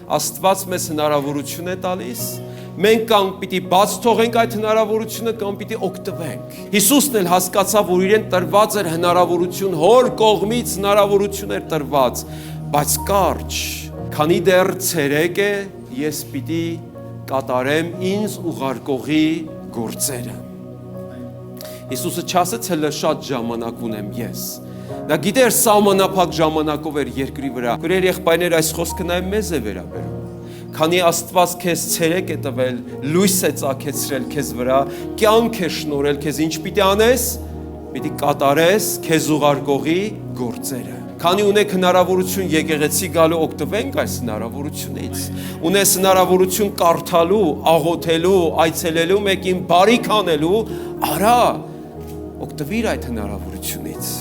Աստված մեզ հնարավորություն է տալիս, մենք կամ պիտի բաց թողենք այդ հնարավորությունը, կամ պիտի օգտվենք։ Հիսուսն էլ հասկացավ, որ իրեն տրված էր հնարավորություն, հոր կողմից հնարավորություն էր տրված, բայց կարճ, քանի դեռ ցերեկ է, ես պիտի կատարեմ ինձ ուղարկողի գործերը։ Հիսուսը չասեց հələ շատ ժամանակ ունեմ ես։ Նա գիտեր սահմանափակ ժամանակով էր երկրի վրա։ Քույրեր, եղբայրներ, այս խոսքը նաև մեզ է վերաբերում։ Քանի Աստված քեզ ցերեկ է տվել, լույս է ծագեցրել քեզ վրա, կյանք է շնորհել քեզ, ինչ պիտի անես, պիտի կատարես քեզ ուղարկողի գործերը։ Քանի ունեք հնարավորություն եկեղեցի գալու, օգտվենք այս հնարավորությունից։ Ունես հնարավորություն կարդալու, աղոթելու, այցելելու, մեկին բարիք անելու, արա, օգտվիր այդ հնարավորությունից։